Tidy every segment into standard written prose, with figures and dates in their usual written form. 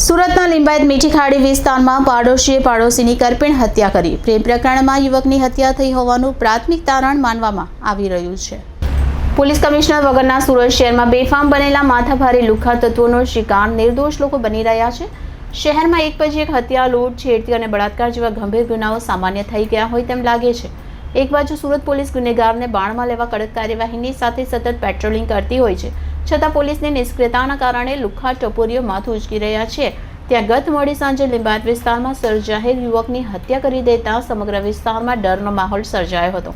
સુરતના લિંબાયત મીઠી ખાડી વિસ્તારમાં પાડોશીએ પાડોશીની કરપીણ હત્યા કરી. પ્રેમ પ્રકરણમાં યુવકની હત્યા થઈ હોવાનું પ્રાથમિક તારણ માનવામાં આવી રહ્યું છે. પોલીસ કમિશનર વગરના સુરત શહેરમાં બેફામ બનેલા માથાભારે લુખ્ખા તત્વોનો શિકાર નિર્દોષ લોકો બની રહ્યા છે. શહેરમાં એક પછી એક હત્યા, લૂંટ, છેડતી અને બળાત્કાર જેવા ગંભીર ગુનાઓ સામાન્ય થઈ ગયા હોય તેમ લાગે છે. એક બાજુ સુરત પોલીસ ગુનેગારને બાણમાં લેવા કડક કાર્યવાહીની સાથે સતત પેટ્રોલિંગ કરતી હોય છે, છતાં પોલીસની નિષ્ક્રિયતાના કારણે લુખ્ખા ટપોરીઓ માથું ઉંચકી રહ્યા છે. ત્યાં ગત મોડી સાંજે લિંબાયત વિસ્તારમાં સરજાહેર યુવકની હત્યા કરી દેતા સમગ્ર વિસ્તારમાં ડરનો માહોલ સર્જાયો હતો.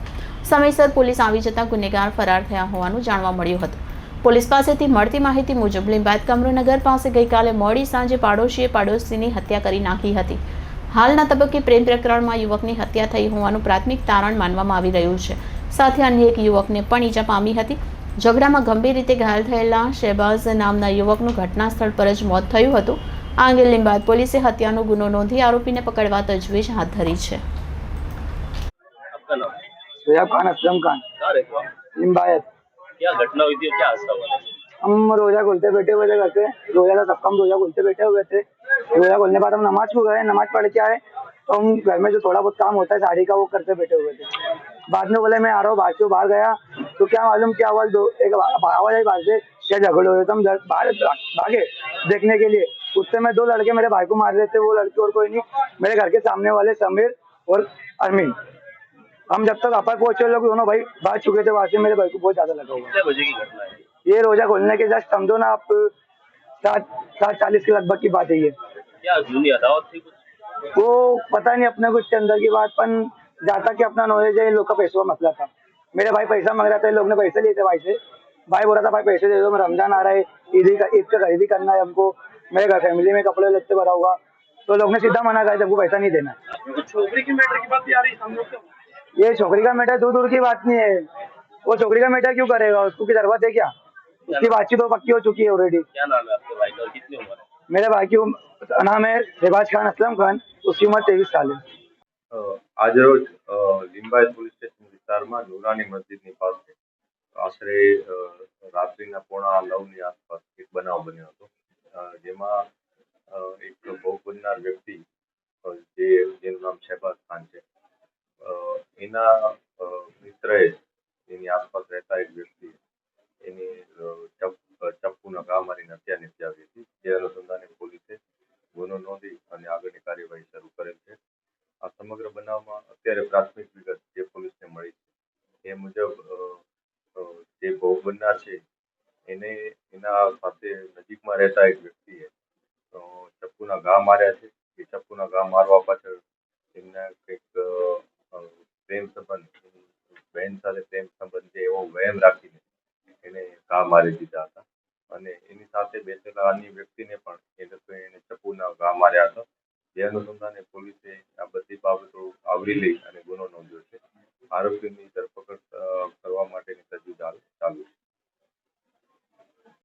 સમયસર પોલીસ આવી જતા ગુનેગાર ફરાર થયા હોવાનું જાણવા મળ્યું હતું. પોલીસ પાસેથી મળતી માહિતી મુજબ લિંબાયત કમરુનગર પાસે ગઈકાલે મોડી સાંજે પાડોશીએ પાડોશીની હત્યા કરી નાખી હતી. હાલના તબક્કે પ્રેમ પ્રકરણમાં યુવકની હત્યા થઈ હોવાનું પ્રાથમિક તારણ માનવામાં આવી રહ્યું છે. સાથે અન્ય એક યુવકને પણ ઈજા પામી હતી. ઝઘડામાં ગંભીર રીતે ઘાયલ થયેલા શહેબાઝ નામના યુવકનું ઘટના સ્થળ પર જ મોત થયું હતું. આ અંગે લિંબાયત પોલીસે હત્યાનો ગુનો નોંધી આરોપીને પકડવા તજવીજ હાથ ધરી છે. सोयाब खान असलम खान लिम्बायत। क्या घटना हुई थी, क्या हादसा हुआ? हम रोजा खोलते बैठे हुए थे घर पे, रोजा था सबका, हम रोजा खोलते बैठे हुए थे। रोजा खोलने के बाद हम नमाज को गए, नमाज पढ़ के आए तो हम घर में जो थोड़ा बहुत काम होता है साड़ी का वो करते बैठे हुए थे। बाद में बोले मैं आ रहा हूँ, बाहर गया तो क्या मालूम क्या हुआ, एक आवाज आई बाहर से क्या झगड़े हुए, तो हम बाहर भागे देखने के लिए। उससे में दो लड़के मेरे भाई को मार रहे थे, वो लड़के और कोई नहीं, मेरे घर के सामने वाले समीर और अरमीन। हम जब तक अपर पहुंचे लोग दोनों भाई भाग चुके थे, वहां से मेरे भाई को बहुत ज्यादा लगा हुआ। कितने बजे की घटना है? ये रोजा खोलने के जस्ट समझो ना आप 7:40 के लगभग की बात है ये। क्या जूनी अदावत थी कुछ? वो पता नहीं अपने कुछ अंदर की बात, पर जाता कि अपना नॉलेज है, इन लोग का पैसों का मसला था। मेरे भाई पैसा मांग रहा था, लोग ने पैसे लिए थे भाई से। भाई बोल रहा था भाई पैसे दे दो, मैं रमजान आ रहा है, ईद का खरीदी करना है हमको, मेरे घर फैमिली में कपड़े लत्ते भरा होगा। तो लोग ने सीधा मना कर, हमको पैसा नहीं देना। छोकरी की मैटर की बात आ रही है, ये छोकरी का मैटर दूर दूर की बात नहीं है। वो छोकरी का मैटर क्यों करेगा, उसको की जरूरत है क्या? उसकी बातचीत तो पक्की हो चुकी है ऑलरेडी। क्या नाम है आपके भाई का और कितनी उम्र है? मेरे भाई की नाम है शहबाज खान असलम खान, उसकी उम्र 23 साल है। આજરોજ લિંબાયત પોલીસ સ્ટેશન વિસ્તારમાં નુરાની મસ્જિદની પાસે આશરે રાત્રિના 9:15ની આસપાસ એક બનાવ બન્યો હતો, જેમાં એક ભોગ બનનાર વ્યક્તિ જેનું નામ શહેબાઝ ખાન છે, એના મિત્રએ એની આસપાસ રહેતા એક વ્યક્તિ એની ચપ્પુના ઘા મારીને હત્યા નિપજાવી હતી. જે અનુસંધાને પોલીસે ગુનો નોંધી અને આગળની કાર્યવાહી શરૂ કરેલ છે. આ સમગ્ર બનાવમાં અત્યારે પ્રાથમિક વિગત જે પોલીસને મળી છે એ મુજબ જે ભોગ બનનાર છે એને એના સાથે નજીકમાં રહેતા એક વ્યક્તિએ ચપ્પુના ઘા માર્યા છે. એ ચપ્પુના ઘા મારવા પાછળ એમના કંઈક પ્રેમ સંબંધ, બહેન સાથે પ્રેમ સંબંધ છે એવો વહેમ રાખીને એને ઘા મારી દીધા હતા. અને એની સાથે બેઠેલા અન્ય વ્યક્તિને પણ એ લોકોએ એને ચપ્પુના ઘા માર્યા હતા. જે અનુસંધાને પોલીસે આ બધી બાબતો આવરી લઈ અને ગુનો નોંધ્યો છે. આરોપીની